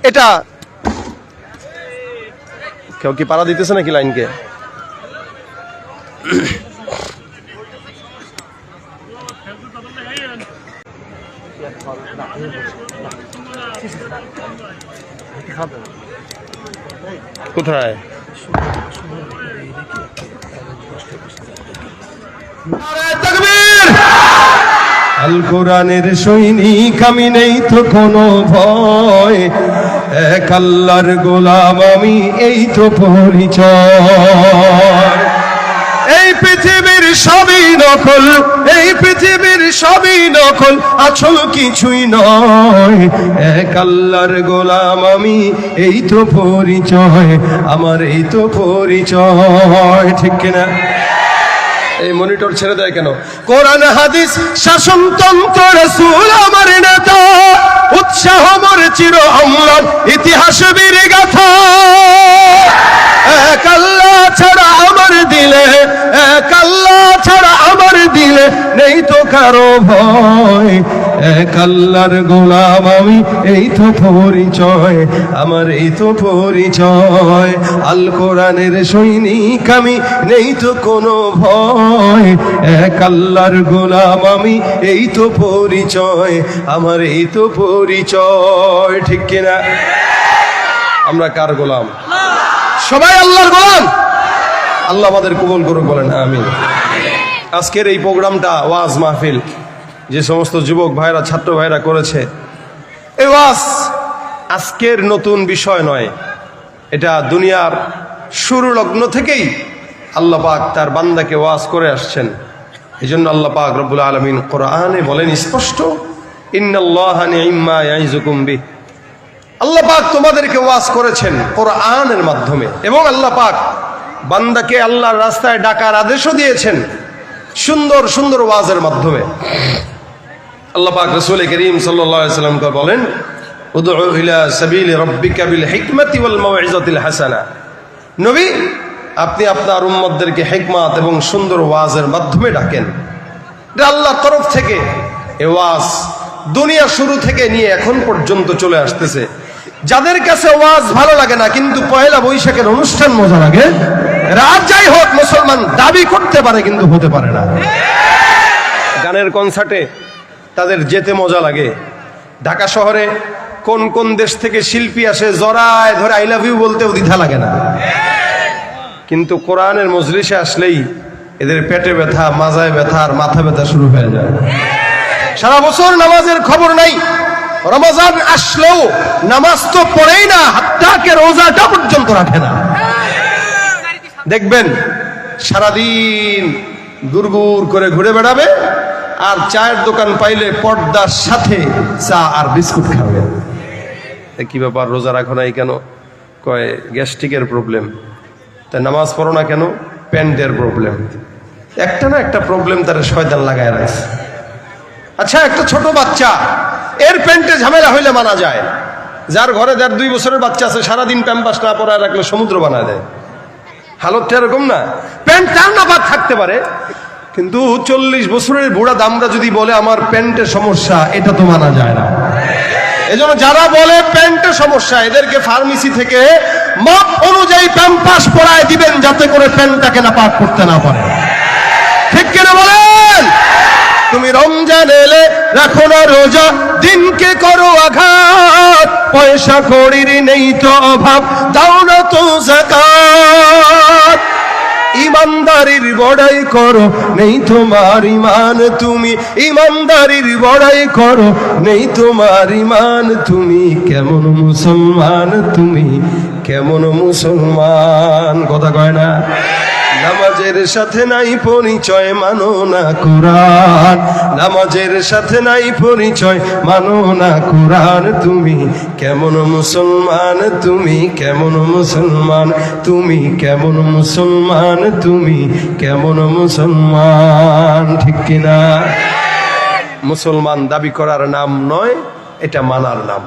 এটা কেউ কি পাড়া দিতেছে নাকি লাইনকে? কোথায়? আল কোরআনের সৈনিক আমি, নেই তো কোনো ভয়, এক আল্লাহর গোলাম আমি, এই তো পরিচয়। এই পৃথিবীর সবই নকল, এই পৃথিবীর সবই নকল, আসল কিছুই নয়, এক আল্লাহর গোলাম আমি, এই তো পরিচয় আমার, এই তো পরিচয়। ঠিক কিনা? এই মনিটর ছেড়ে দেয় কেন? কোরআন হাদিস শাসনতন্ত্র রাসূল আমার নেতা, উৎসাহ মোর চির অম্লান ইতিহাস বীর গাথা। এক আল্লাহ ছাড়া আমার দিলে, এক আল্লাহ ছাড়া আমার দিলে নেই তো কারো ভয়, এক আল্লাহর গোলাম আমি, এই তো পরিচয় আমার, এই তো পরিচয়। আল কোরআনের সৈনিক আমি, নেই তো কোনো ভয়, এক আল্লাহর গোলাম আমি, এই তো পরিচয় আমার, এই তো পরিচয়। ঠিক কিনা? আমরা কার গোলাম? সবাই আল্লাহর গোলাম। আল্লাহ আমাদের কবুল করুক, বলেন আমিন। আজকের এই প্রোগ্রামটা ওয়াজ মাহফিল যে সমস্ত যুবক ভাইরা, ছাত্র ভাইরা করেছে, এই ওয়াজ আজকের নতুন বিষয় নয়, এটা দুনিয়ার শুরু লগ্ন থেকেই আল্লাহ পাক তার বান্দাকে ওয়াজ করে আসছেন। এই জন্য আল্লাহ পাক রব্বুল আলামিন কোরআনে বলেন স্পষ্ট, ইন্নাল্লাহা নি'ম্মা ইয়াইযুকুম বিহি। আল্লাহ পাক তোমাদেরকে ওয়াজ করেছেন কোরআনের মাধ্যমে, এবং আল্লাহ পাক বান্দাকে আল্লাহর রাস্তায় ডাকার আদেশও দিয়েছেন সুন্দর সুন্দর ওয়াজের মাধ্যমে। আল্লাহ পাক রাসূল করিম সাল্লাল্লাহু আলাইহি ওয়াসাল্লামকে বলেন, উদউ ইলা সাবিলি রাব্বিকা বিল হিকমাতি ওয়াল মাউইযাতিল হাসানা। নবী, আপনি আপনার উম্মতদেরকে হিকমত এবং সুন্দর ওয়াজের মাধ্যমে ডাকেন। এটা আল্লাহর তরফ থেকে এই ওয়াজ দুনিয়া শুরু থেকে নিয়ে এখন পর্যন্ত চলে আসতেছে। যাদের কাছে ওয়াজ ভালো লাগে না, কিন্তু পয়লা বৈশাখের অনুষ্ঠান মজা লাগে, রাত যাই হোক মুসলমান দাবি করতে পারে কিন্তু হতে পারে না। গানের কনসার্টে তাদের যেতে মজা লাগে। ঢাকা শহরে কোন কোন দেশ থেকে শিল্পী আসে, জড়ায় ধরে আই লাভ ইউ বলতেও দ্বিধা লাগে না। কিন্তু কোরআনের মজলিসে আসলেই এদের পেটে ব্যথা, মাজায় ব্যথা আর মাথা ব্যথা শুরু হয়ে যায়। সারা বছর নামাজের খবর নাই, রমজান আসলেও নামাজ তো পড়েই না, হাত্তাকে রোজাটা পর্যন্ত রাখে না। দেখবেন সারাদিন গুড়গুড় করে ঘুরে বেড়াবে, আর চায়ের দোকান পাইলে পর্দার সাথে চা আর বিস্কুট খাবে। কি ব্যাপার, রোজা রাখো নাই কেন? কয় গ্যাস্ট্রিকের প্রবলেম। তাই নামাজ পড়ো না কেন? প্যান্টের প্রবলেম। একটা না একটা প্রবলেম তারা শয়তান লাগায় রাখছে। আচ্ছা, একটা ছোট বাচ্চা, এর প্যান্টে ঝামেলা হইলে মানা যায়। যার ঘরে 1.5-2 বছরের বাচ্চা আছে, সারাদিন প্যাম্পাস না পরায় রাখলে সমুদ্র বানায় দেয়। হালতটা এরকম না? প্যান্ট তার না বাদ থাকতে পারে, কিন্তু 40 বছরের বুড়া দামরা যদি বলে আমার প্যান্টের সমস্যা, এটা তো মানা যায় না। এজন্য যারা বলে প্যান্টের সমস্যা, এদেরকে ফার্মেসি থেকে মাপ অনুযায়ী প্যাম্পাস পরায় দিবেন, যাতে করে প্যান্টটাকে না পাক করতে না পারে। ঠিক কিনা বলেন? তুমি রমজান এলে রাখো না রোজা, দিনকে করো আঘাত, পয়সা কড়ির নেই তো অভাব, দাও না তো যাকাত। ইমানদারির বড়াই করো, নেই তোমার ইমান, তুমি ইমানদারির বড়াই করো, নেই তোমার ইমান, তুমি কেমন মুসলমান, তুমি কেমন মুসলমান? কথা কয় না? নামাজের সাথে নাই পরিচয়, মানো না কোরআন, নামাজের সাথে নাই পরিচয়, মানো না কোরআন, তুমি কেমন মুসলমান, তুমি কেমন মুসলমান, তুমি কেমন মুসলমান, তুমি কেমন মুসলমান? ঠিক কিনা? মুসলমান দাবি করার নাম নয়, এটা মানার নাম।